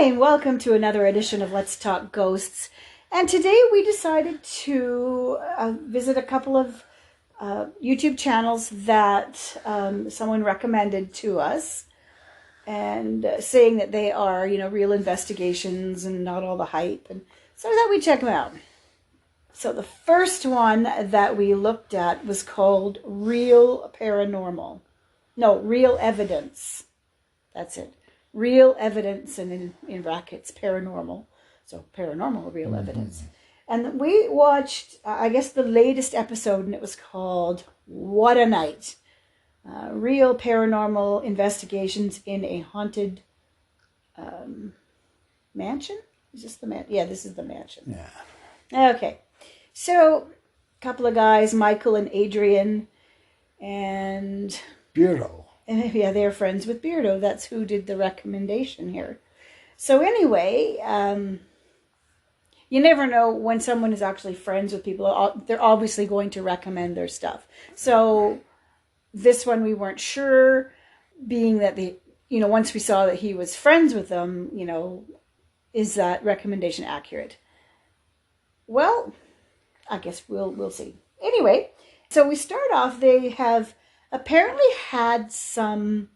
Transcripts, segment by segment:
and welcome to another edition of Let's Talk Ghosts. And today we decided to visit a couple of YouTube channels that someone recommended to us, and saying that they are, real investigations and not all the hype. And so we thought we'd check them out. So the first one that we looked at was called Real Paranormal. No, Real Evidence. That's it. Real Evidence, and in brackets, paranormal. So paranormal, real evidence. And we watched, I guess, the latest episode, and it was called What a Night. Real Paranormal Investigations in a Haunted Mansion? Is this the mansion? Yeah, this is the mansion. Yeah. Okay. So, a couple of guys, Michael and Adrian, and... Beardo. Yeah, they're friends with Beardo. That's who did the recommendation here. So anyway, you never know when someone is actually friends with people. They're obviously going to recommend their stuff. So this one we weren't sure, being that once we saw that he was friends with them, is that recommendation accurate? Well, I guess we'll see. Anyway, so we start off. They have apparently had something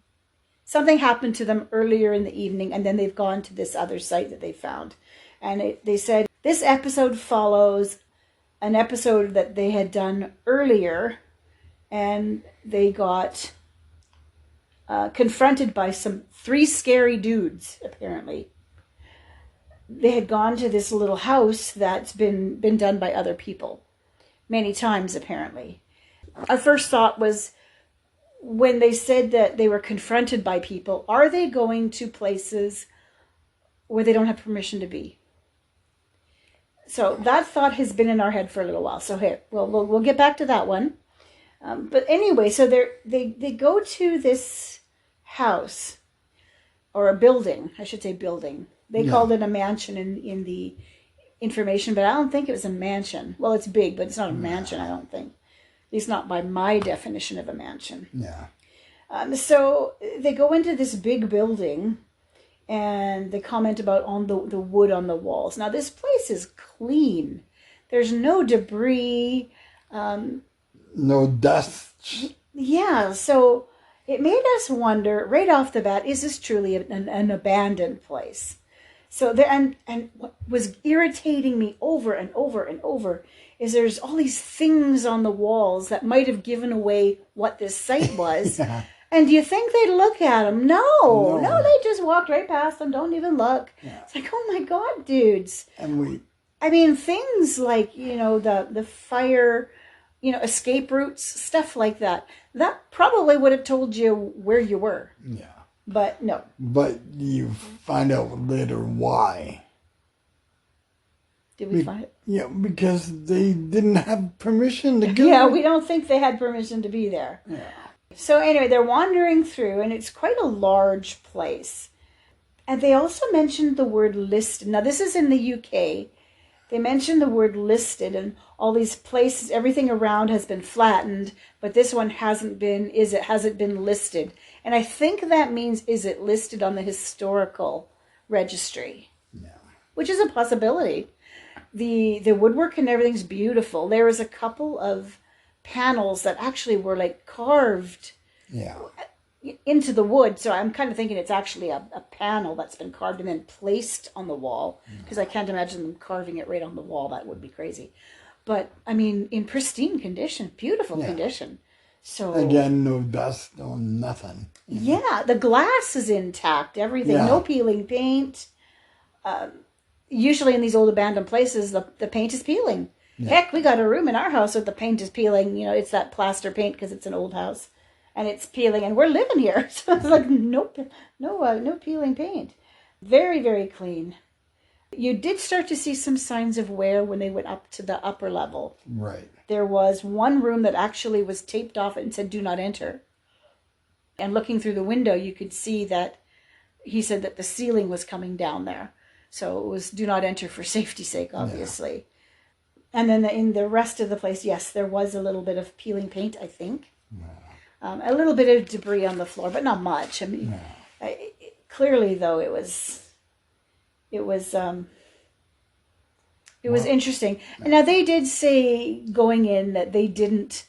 happen to them earlier in the evening, and then they've gone to this other site that they found. And they said this episode follows an episode that they had done earlier, and they got confronted by three scary dudes, apparently. They had gone to this little house that's been done by other people many times, apparently. Our first thought was, when they said that they were confronted by people, are they going to places where they don't have permission to be? So that thought has been in our head for a little while. So here, we'll get back to that one. But anyway, so they go to this house, or a building, I should say building. They called it a mansion in the information, but I don't think it was a mansion. Well, it's big, but it's not a mansion, I don't think. At least not by my definition of a mansion. Yeah. So they go into this big building, and they comment about on the wood on the walls. Now, this place is clean. There's no debris. No dust. Yeah, so it made us wonder right off the bat, is this truly an abandoned place? So there, and what was irritating me over and over and over is there's all these things on the walls that might have given away what this site was. Yeah. And do you think they'd look at them? No, they just walked right past them, don't even look. Yeah. It's like, oh my God, dudes. I mean, things like, the fire, escape routes, stuff like that. That probably would have told you where you were. Yeah. But no. But you find out later why. Did we find it? Yeah, because they didn't have permission to go. Yeah, we don't think they had permission to be there. Yeah. So anyway, they're wandering through, and it's quite a large place. And they also mentioned the word listed. Now, this is in the UK. They mentioned the word listed, and all these places, everything around has been flattened, but this one hasn't been listed. And I think that means, is it listed on the historical registry? Yeah. Which is a possibility. The woodwork and everything's beautiful. There was a couple of panels that actually were like carved into the wood. So I'm kind of thinking it's actually a panel that's been carved and then placed on the wall, because I can't imagine them carving it right on the wall. That would be crazy. But I mean, in pristine condition, beautiful condition. So again, no dust, no nothing. Yeah, the glass is intact, everything, no peeling paint. Usually in these old abandoned places, the paint is peeling. Yeah. Heck, we got a room in our house where the paint is peeling. It's that plaster paint because it's an old house, and it's peeling, and we're living here. So it's like no peeling paint. Very, very clean. You did start to see some signs of wear when they went up to the upper level. Right. There was one room that actually was taped off and said, "Do not enter." And looking through the window, you could see that he said that the ceiling was coming down there. So it was "do not enter" for safety's sake, obviously. Yeah. And then in the rest of the place, yes, there was a little bit of peeling paint, I think. Yeah. A little bit of debris on the floor, but not much. I mean, clearly, though, it was It was Wow. interesting. And now they did say going in that they didn't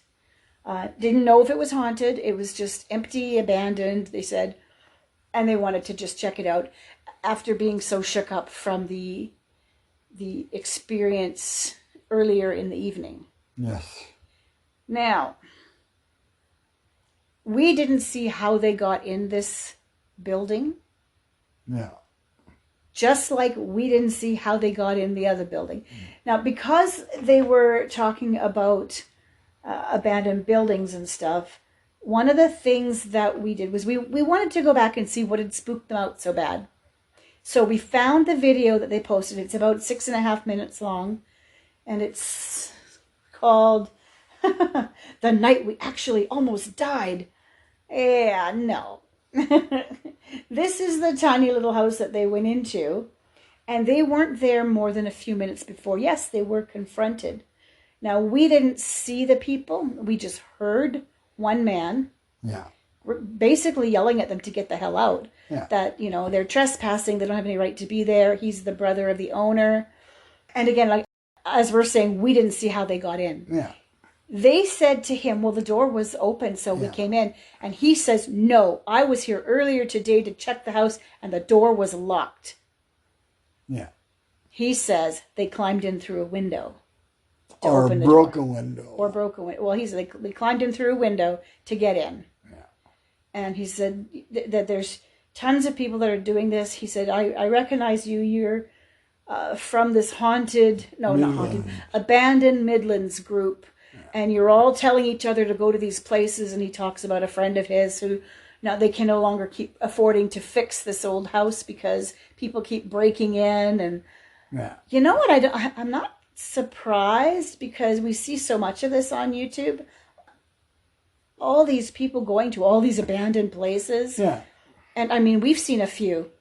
know if it was haunted. It was just empty, abandoned. They said, and they wanted to just check it out after being so shook up from the experience earlier in the evening. Yes. Now, we didn't see how they got in this building. Yeah. Just like we didn't see how they got in the other building. Now, because they were talking about abandoned buildings and stuff, one of the things that we did was we wanted to go back and see what had spooked them out so bad. So we found the video that they posted. It's about 6.5 minutes long, and it's called The Night We Actually Almost Died. Yeah, no. This is the tiny little house that they went into, and they weren't there more than a few minutes before. Yes, they were confronted. Now, we didn't see the people. We just heard one man basically yelling at them to get the hell out. Yeah. That, they're trespassing. They don't have any right to be there. He's the brother of the owner. And again, like as we're saying, we didn't see how they got in. Yeah. They said to him, well, the door was open, so we came in. And he says, no, I was here earlier today to check the house, and the door was locked. Yeah. He says they climbed in through a window. Or broke a window. Or broke a window. Well, he said they climbed in through a window to get in. Yeah. And he said that there's tons of people that are doing this. He said, I recognize you. You're from this abandoned Midlands group. And you're all telling each other to go to these places. And he talks about a friend of his who now they can no longer keep affording to fix this old house because people keep breaking in. And you know what? I'm not surprised because we see so much of this on YouTube. All these people going to all these abandoned places. Yeah. And I mean, we've seen a few.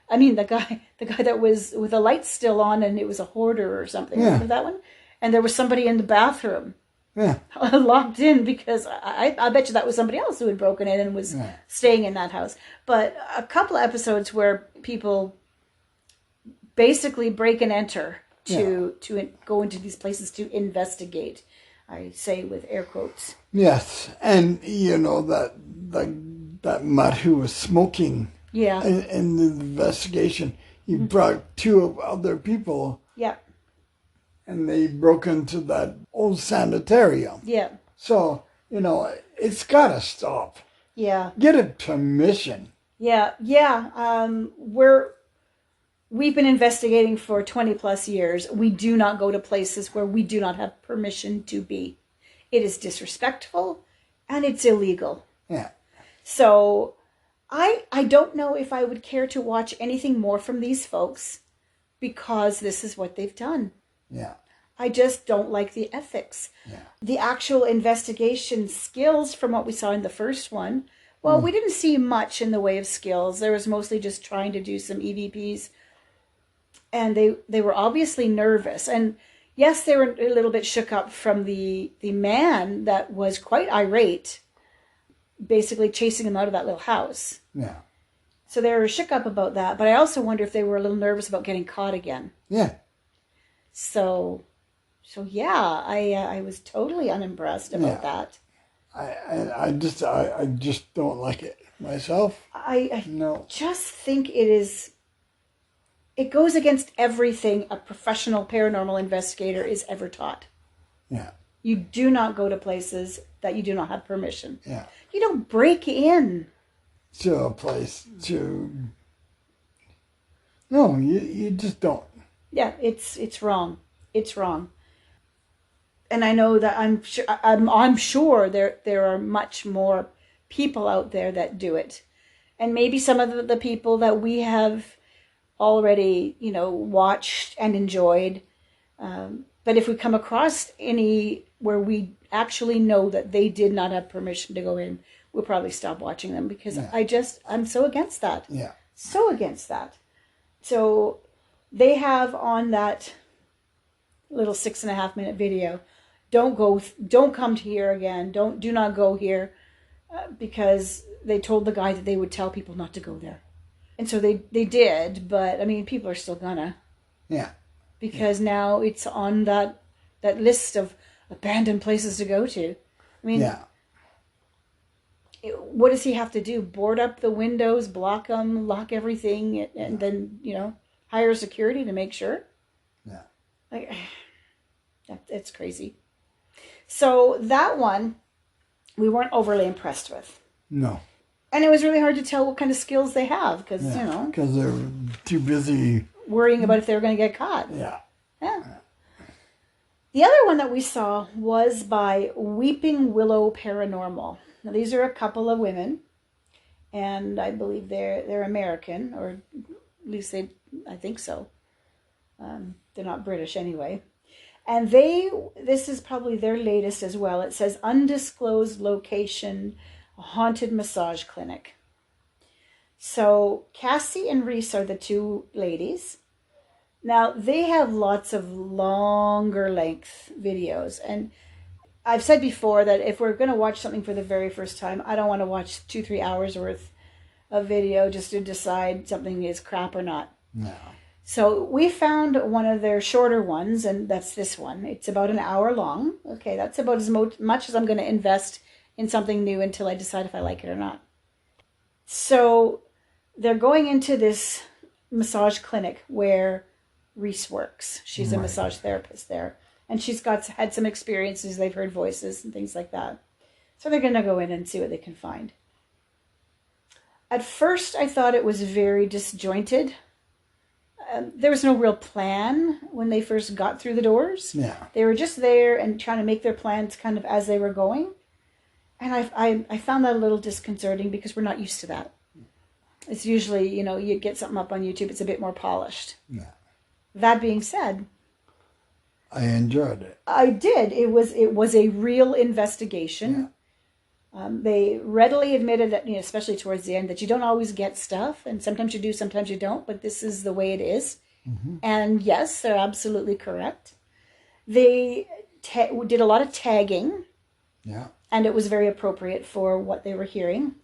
I mean, the guy that was with the lights still on and it was a hoarder or something. Yeah. Remember that one? And there was somebody in the bathroom. Yeah. Locked in because I bet you that was somebody else who had broken in and was staying in that house. But a couple of episodes where people basically break and enter to go into these places to investigate. I say with air quotes. Yes, and that mutt who was smoking. Yeah. In the investigation, he brought two other people. Yeah. And they broke into that old sanitarium. Yeah. So, it's got to stop. Yeah. Get a permission. Yeah. Yeah. We've been investigating for 20 plus years. We do not go to places where we do not have permission to be. It is disrespectful and it's illegal. Yeah. So I don't know if I would care to watch anything more from these folks because this is what they've done. Yeah. I just don't like the ethics. Yeah. The actual investigation skills from what we saw in the first one, well, we didn't see much in the way of skills. There was mostly just trying to do some EVPs. And they were obviously nervous. And yes, they were a little bit shook up from the man that was quite irate, basically chasing them out of that little house. Yeah. So they were shook up about that. But I also wonder if they were a little nervous about getting caught again. Yeah. So yeah, I was totally unimpressed about that. I just don't like it myself. I just think it goes against everything a professional paranormal investigator is ever taught. Yeah. You do not go to places that you do not have permission. Yeah. You don't break in to a place No, you just don't. Yeah, it's wrong. It's wrong. And I know that I'm sure there are much more people out there that do it. And maybe some of the people that we have already, watched and enjoyed. But if we come across any where we actually know that they did not have permission to go in, we'll probably stop watching them because I'm so against that. Yeah. So against that. So they have on that little 6.5 minute video, don't come to here again. Do not go here because they told the guy that they would tell people not to go there. And so they did, but I mean, people are still gonna. Yeah. Because now it's on that list of abandoned places to go to. I mean, what does he have to do? Board up the windows, block them, lock everything, and then, hire security to make sure? Yeah. Like, it's crazy. So that one, we weren't overly impressed with. No. And it was really hard to tell what kind of skills they have because, because they're too busy worrying about if they were going to get caught. Yeah. The other one that we saw was by Weeping Willow Paranormal. Now, these are a couple of women, and I believe they're American, or at least I think so. They're not British anyway. And this is probably their latest as well. It says undisclosed location, haunted massage clinic. So Cassie and Reese are the two ladies. Now, they have lots of longer length videos. And I've said before that if we're going to watch something for the very first time, I don't want to watch 2-3 hours worth of video just to decide something is crap or not. No. So we found one of their shorter ones, and that's this one. It's about an hour long. Okay, that's about as much as I'm going to invest in something new until I decide if I like it or not. So they're going into this massage clinic where Reese works. She's a massage therapist there. And she's had some experiences. They've heard voices and things like that. So they're going to go in and see what they can find. At first, I thought it was very disjointed. There was no real plan when they first got through the doors. Yeah. They were just there and trying to make their plans kind of as they were going. And I found that a little disconcerting because we're not used to that. It's usually, you get something up on YouTube, it's a bit more polished. Yeah. That being said, I enjoyed it. I did. It was a real investigation. Yeah. They readily admitted that, especially towards the end, that you don't always get stuff, and sometimes you do, sometimes you don't, but this is the way it is. Mm-hmm. And yes, they're absolutely correct. They did a lot of tagging. Yeah. And it was very appropriate for what they were hearing.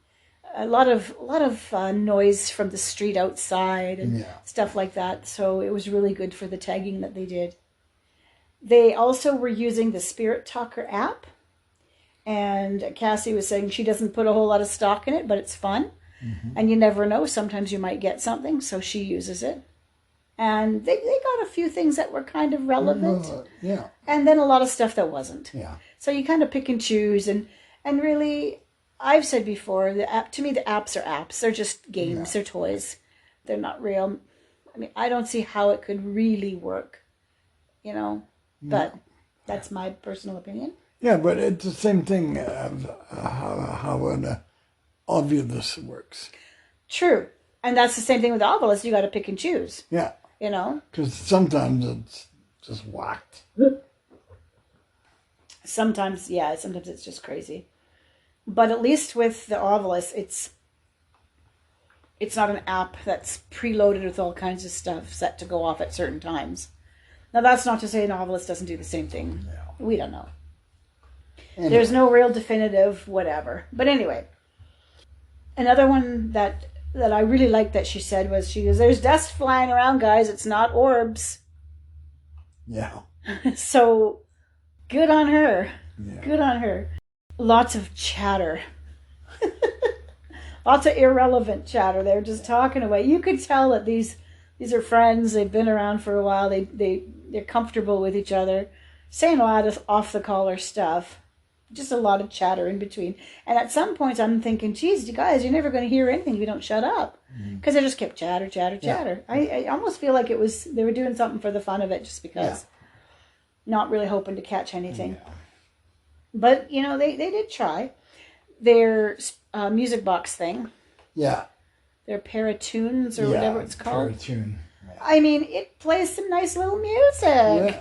A lot of noise from the street outside and stuff like that. So it was really good for the tagging that they did. They also were using the Spirit Talker app. And Cassie was saying she doesn't put a whole lot of stock in it, but it's fun. Mm-hmm. And you never know. Sometimes you might get something, so she uses it. And they got a few things that were kind of relevant. Yeah. And then a lot of stuff that wasn't. Yeah. So you kind of pick and choose. And really, I've said before, to me, the apps are apps. They're just games. Yeah. They're toys. They're not real. I mean, I don't see how it could really work, But that's my personal opinion. Yeah, but it's the same thing of how an Ovilus works. True. And that's the same thing with the Ovilus. You got to pick and choose. Yeah. Because sometimes it's just whacked. Sometimes it's just crazy. But at least with the Ovilus, it's not an app that's preloaded with all kinds of stuff set to go off at certain times. Now, that's not to say an Ovilus doesn't do the same thing. No. We don't know. Anyway. There's no real definitive whatever. But anyway, another one that I really liked that she said was, she goes, "There's dust flying around, guys. It's not orbs." Yeah. So, good on her. Yeah. Good on her. Lots of chatter. Lots of irrelevant chatter. They're just talking away. You could tell that these are friends. They've been around for a while. They're comfortable with each other. Saying a lot of off-the-collar stuff. Just a lot of chatter in between. And at some points I'm thinking, geez, you guys, you're never going to hear anything if you don't shut up. Because they just kept chatter. Yeah. I almost feel like they were doing something for the fun of it just because. Yeah. Not really hoping to catch anything. Yeah. But, they did try. Their music box thing. Yeah. Their Paratunes or whatever it's called. Paratune. Yeah. I mean, it plays some nice little music. Yeah.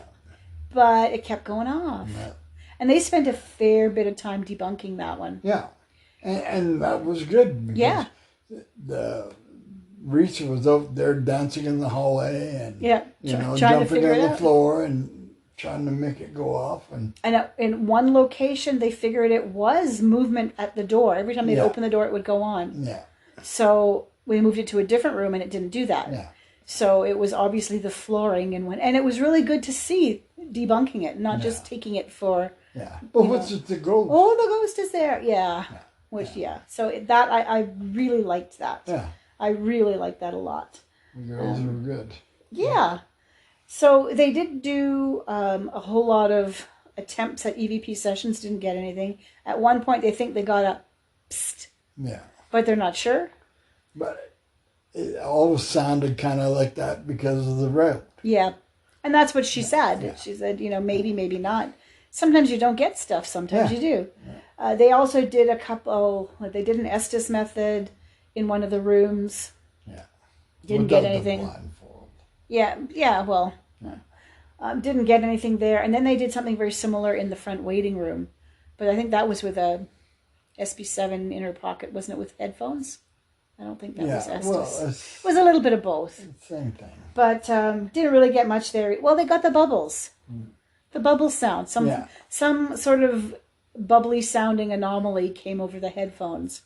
But it kept going off. Yeah. And they spent a fair bit of time debunking that one. Yeah. And that was good. Yeah. The Reese was out there dancing in the hallway and trying jumping on the floor and trying to make it go off. And in one location, they figured it was movement at the door. Every time they'd open the door, it would go on. Yeah. So we moved it to a different room and it didn't do that. Yeah. So it was obviously the flooring and it was really good to see debunking it, not just taking it for. Yeah. But what's it, the ghost? Oh, the ghost is there. Yeah. Which, So that, I really liked that. Yeah. I really liked that a lot. The girls were good. Yeah. So they did do a whole lot of attempts at EVP sessions, didn't get anything. At one point, they think they got a psst. Yeah. But they're not sure. But it always sounded kind of like that because of the route. Yeah. And that's what she said. Yeah. She said, maybe, maybe not. Sometimes you don't get stuff. Sometimes you do. Yeah. They also did they did an Estes method in one of the rooms. Yeah. Didn't get anything. Yeah, well, didn't get anything there. And then they did something very similar in the front waiting room. But I think that was with a SB7 inner pocket, wasn't it, with headphones? I don't think that was Estes. Well, it was a little bit of both. Same thing. But didn't really get much there. Well, they got the bubbles. The bubble sound. Some sort of bubbly sounding anomaly came over the headphones.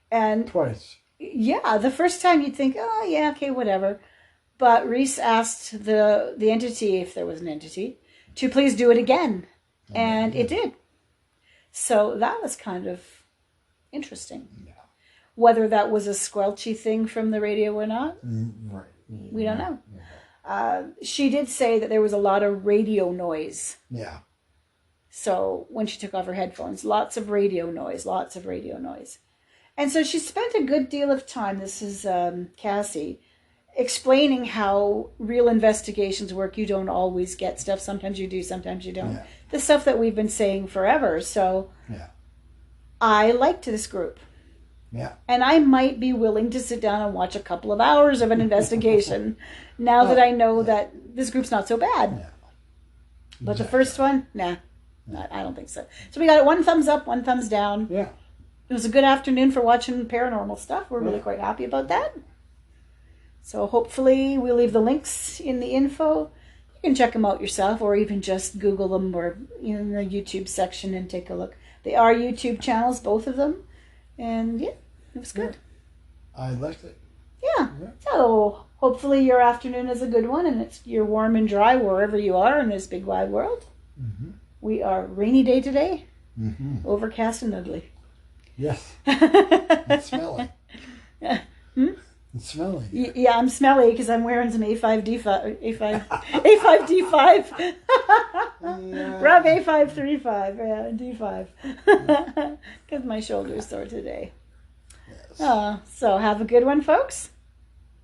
And twice. Yeah, the first time you'd think, oh, yeah, okay, whatever. But Reese asked the entity, if there was an entity, to please do it again. And it did. So that was kind of interesting. Yeah. Whether that was a squelchy thing from the radio or not, right. We don't know. Yeah. She did say that there was a lot of radio noise. Yeah. So when she took off her headphones, lots of radio noise. And so she spent a good deal of time, this is Cassie, explaining how real investigations work. You don't always get stuff. Sometimes you do, sometimes you don't. Yeah. The stuff that we've been saying forever. So I liked this group. Yeah. And I might be willing to sit down and watch a couple of hours of an investigation now that I know that this group's not so bad. Yeah. But the first one, nah, I don't think so. So we got it 1 thumbs up, 1 thumbs down. Yeah. It was a good afternoon for watching paranormal stuff. We're really quite happy about that. So hopefully we'll leave the links in the info. You can check them out yourself or even just Google them or in the YouTube section and take a look. They are YouTube channels, both of them. And it was good. I liked it. Yeah. So hopefully your afternoon is a good one and you're warm and dry wherever you are in this big wide world. Mm-hmm. We are rainy day today. Mm-hmm. Overcast and ugly. Yes. It's smelly. Yeah. It's smelly. Yeah, I'm smelly because I'm wearing some A5D5. A5D5. Rob A535. Yeah, D5. Because my shoulder's sore today. Yes. So have a good one, folks.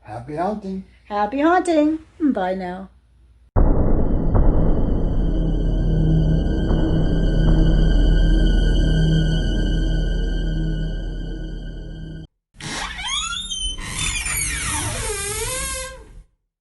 Happy hunting. Happy haunting. Bye now.